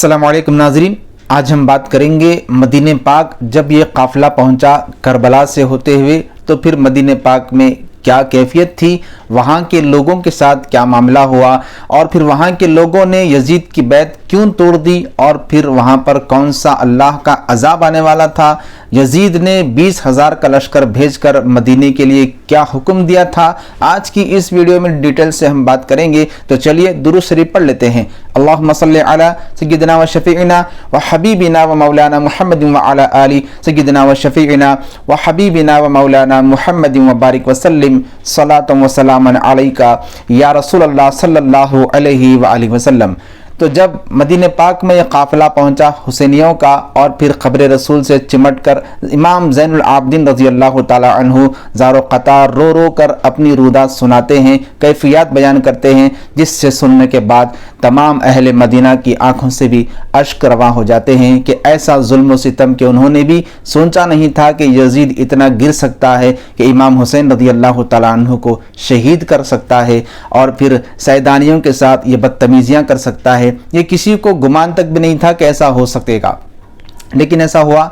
अस्सलाम वालेकुम नाज़रीन, आज हम बात करेंगे मदीने पाक जब ये काफ़िला पहुंचा करबला से होते हुए तो फिर मदीने पाक में क्या कैफियत थी, वहाँ के लोगों के साथ क्या मामला हुआ और फिर वहाँ के लोगों ने यजीद की बैत क्यों तोड़ दी और फिर वहाँ पर कौन सा अल्लाह का अजाब आने वाला था। यजीद ने 20,000 का लश्कर भेजकर मदीने के लिए क्या हुक्म दिया था। आज की इस वीडियो में डिटेल से हम बात करेंगे, तो चलिए दुरूद शरीफ पढ़ लेते हैं। अल्लाहुम्मा सल्ली अला सय्यिदिना व शफीइना व हबीबिना व मौलाना मुहम्मद व अला आलि सय्यिदिना व शफीइना व हबीबिना व मौलाना मुहम्मद व बारिक व सल्लिम सलातन व सलामन अलैका या रसूलल्लाह सल्लल्लाहु अलैहि व आलिहि वसल्लम। तो जब मदीने पाक में यह काफ़िला पहुंचा हुसैनियों का और फिर ख़ब्र रसूल से चिमटकर इमाम ज़ैनुल आबिदीन रज़ी अल्लाह ताला अन्हु ज़ारो क़तार रो रो कर अपनी रुदात सुनाते हैं, कैफियत बयान करते हैं, जिससे सुनने के बाद तमाम अहले मदीना की आंखों से भी अश्क रवा हो जाते हैं कि ऐसा जुल्म व सितम कि उन्होंने भी सोचा नहीं था कि यजीद इतना गिर सकता है कि इमाम हुसैन रज़ी अल्लाह ताला अन्हु को शहीद कर सकता है और फिर सैदानियों के साथ ये बदतमीज़ियाँ कर सकता है। ये किसी को गुमान तक भी नहीं था कि ऐसा हो सकेगा, लेकिन ऐसा हुआ।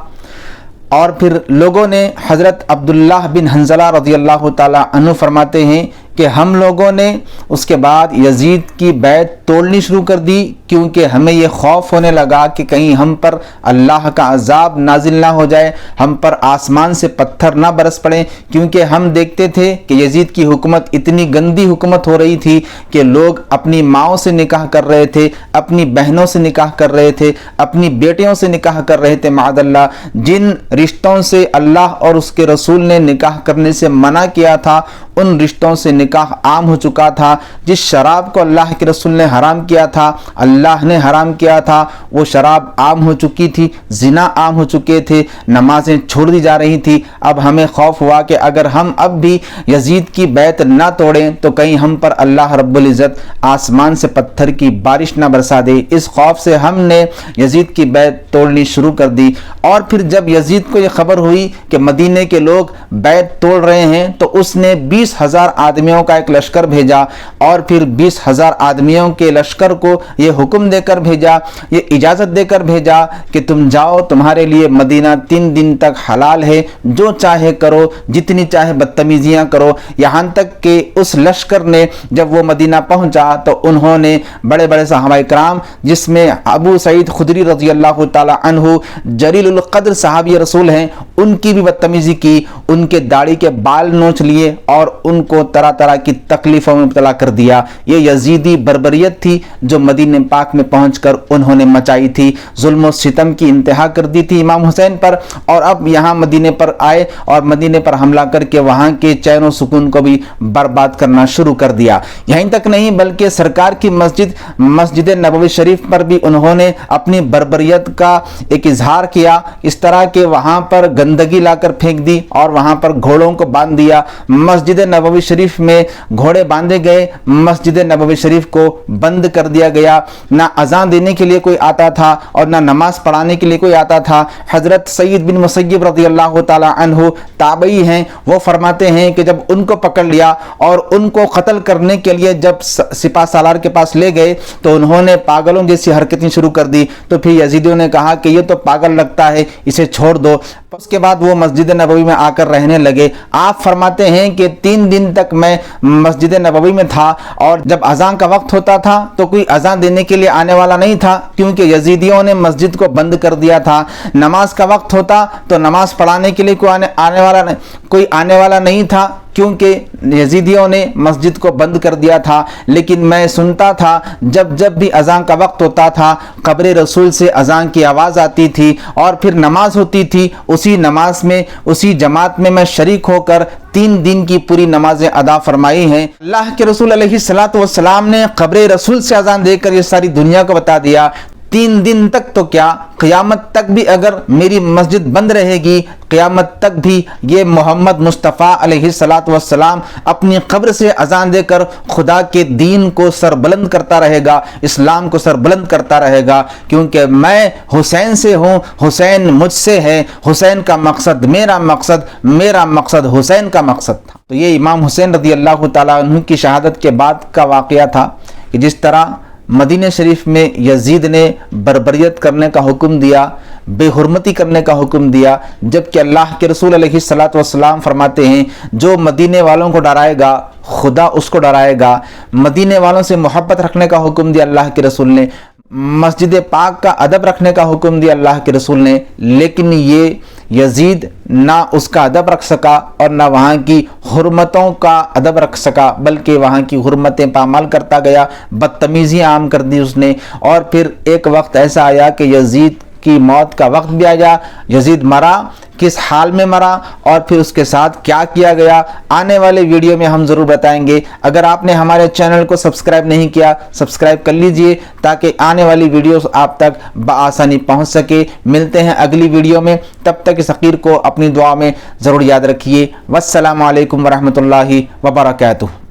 और फिर लोगों ने हज़रत अब्दुल्लाह बिन हंज़ला रज़ी अल्लाह ताला अन्हु फरमाते हैं कि हम लोगों ने उसके बाद यजीद की बैत तोड़नी शुरू कर दी, क्योंकि हमें ये खौफ होने लगा कि कहीं हम पर अल्लाह का अजाब नाजिल ना हो जाए, हम पर आसमान से पत्थर ना बरस पड़े। क्योंकि हम देखते थे कि यजीद की हुकूमत इतनी गंदी हुकूमत हो रही थी कि लोग अपनी माँओं से निकाह कर रहे थे, अपनी बहनों से निकाह कर रहे थे, अपनी बेटियों से निकाह कर रहे थे। माअज़ल्लाह जिन रिश्तों से अल्लाह और उसके रसूल ने निकाह करने से मना किया था, उन रिश्तों से निकाह आम हो चुका था। जिस शराब को अल्लाह के रसूल ने हराम किया था, अल्लाह ने हराम किया था, वो शराब आम हो चुकी थी, जिना आम हो चुके थे, नमाजें छोड़ दी जा रही थी। अब हमें खौफ हुआ कि अगर हम अब भी यजीद की बैत ना तोड़ें तो कहीं हम पर अल्लाह रब्बुल इज़्ज़त आसमान से पत्थर की बारिश ना बरसा दे। इस खौफ से हमने यजीद की बैत तोड़नी शुरू कर दी। और फिर जब यजीद को यह खबर हुई कि मदीने के लोग बैत तोड़ रहे हैं तो उसने 20,000 आदमियों का एक लश्कर भेजा और फिर 20,000 आदमियों के लश्कर को ये हुक्म देकर भेजा, ये इजाज़त देकर भेजा कि तुम जाओ, तुम्हारे लिए मदीना 3 दिन तक हलाल है, जो चाहे करो, जितनी चाहे बदतमीजियाँ करो। यहाँ तक कि उस लश्कर ने जब वो मदीना पहुँचा तो उन्होंने बड़े बड़े सहाबाए किराम, जिसमें अबू सईद खुदरी रज़ी अल्लाह ताला अन्हु जलीलुल क़द्र सहाबी रसूल हैं, उनकी भी बदतमीज़ी की, उनके दाढ़ी के बाल नोच लिए और उनको तरह तरह की तकलीफ़ों में मुब्तला कर दिया। ये यजीदी बर्बरियत थी जो मदीने पाक में पहुंचकर उन्होंने मचाई थी, जुल्म और सितम की इंतहा कर दी थी इमाम हुसैन पर। और अब यहाँ मदीने पर आए और मदीने पर हमला करके वहाँ के चैन और सुकून को भी बर्बाद करना शुरू कर दिया। यहीं तक नहीं बल्कि सरकार की मस्जिद नबवी शरीफ पर भी उन्होंने अपनी बर्बरियत का एक इजहार किया। इस तरह के वहाँ पर गंदगी लाकर फेंक दी और वहाँ पर घोड़ों को बांध दिया। मस्जिद नबवी शरीफ में घोड़े बांधे गए, मस्जिद नबवी शरीफ को बंद कर दिया गया। ना अजान देने के लिए कोई आता था और ना नमाज पढ़ाने के लिए कोई आता था। हजरत सईद बिन मुसय्यब रज़ी अल्लाह ताला अन्हु ताबई हैं, वो फरमाते हैं कि जब उनको पकड़ लिया और उनको कत्ल करने के लिए जब सिपा सालार के पास ले गए तो उन्होंने पागलों जैसी हरकतें शुरू कर दी। तो फिर यजीदियों ने कहा कि ये तो पागल लगता है, इसे छोड़ दो। उसके बाद वो मस्जिद नबवी में आकर रहने लगे। आप फरमाते हैं कि 3 दिन तक मैं मस्जिद नबवी में था और जब अजान का वक्त होता था तो कोई अजान देने के लिए आने वाला नहीं था, क्योंकि यजीदियों ने मस्जिद को बंद कर दिया था। नमाज का वक्त होता तो नमाज पढ़ाने के लिए कोई आने वाला नहीं था, क्योंकि यजीदियों ने मस्जिद को बंद कर दिया था। लेकिन मैं सुनता था जब जब भी अजान का वक्त होता था, क़ब्र रसूल से अजान की आवाज़ आती थी और फिर नमाज होती थी। उसी नमाज में, उसी जमात में मैं शरीक होकर 3 दिन की पूरी नमाजें अदा फरमाई हैं। अल्लाह के रसूल अलैहिस्सलातु वस्सलाम ने क़ब्र रसूल से अजान देकर ये सारी दुनिया को बता दिया। 3 दिन तक तो क्या, क़यामत तक भी अगर मेरी मस्जिद बंद रहेगी, क़यामत तक भी ये मोहम्मद मुस्तफ़ा अलैहिस्सलातु वस्सलाम अपनी क़ब्र से अजान देकर खुदा के दीन को सरबुलंद करता रहेगा, इस्लाम को सरबुलंद करता रहेगा। क्योंकि मैं हुसैन से हूँ, हुसैन मुझसे है, हुसैन का मकसद मेरा मकसद हुसैन का मकसद था। तो ये इमाम हुसैन रज़ी अल्लाह ताला अन्हु की शहादत के बाद का वाक़या था कि जिस तरह मदीने शरीफ में यजीद ने बर्बरियत करने का हुक्म दिया, बेहुरमती करने का हुक्म दिया, जबकि अल्लाह के रसूल अलैहिस्सलातु वस्सलाम फरमाते हैं जो मदीने वालों को डराएगा खुदा उसको डराएगा। मदीने वालों से मोहब्बत रखने का हुक्म दिया अल्लाह के रसूल ने, मस्जिद पाक का अदब रखने का हुक्म दिया अल्लाह के रसूल ने, लेकिन ये यजीद ना उसका अदब रख सका और ना वहाँ की हुर्मतों का अदब रख सका, बल्कि वहाँ की हुर्मतें पामाल करता गया, बदतमीज़ियाँ आम कर दी उसने। और फिर एक वक्त ऐसा आया कि यजीद की मौत का वक्त भी आया, यजीद मरा, किस हाल में मरा और फिर उसके साथ क्या किया गया, आने वाले वीडियो में हम ज़रूर बताएंगे। अगर आपने हमारे चैनल को सब्सक्राइब नहीं किया, सब्सक्राइब कर लीजिए ताकि आने वाली वीडियोस आप तक बआसानी पहुंच सके। मिलते हैं अगली वीडियो में, तब तक इस हकीर को अपनी दुआ में ज़रूर याद रखिए। वस्सलामु अलैकुम वरहमतुल्लाहि वबरकातुहू।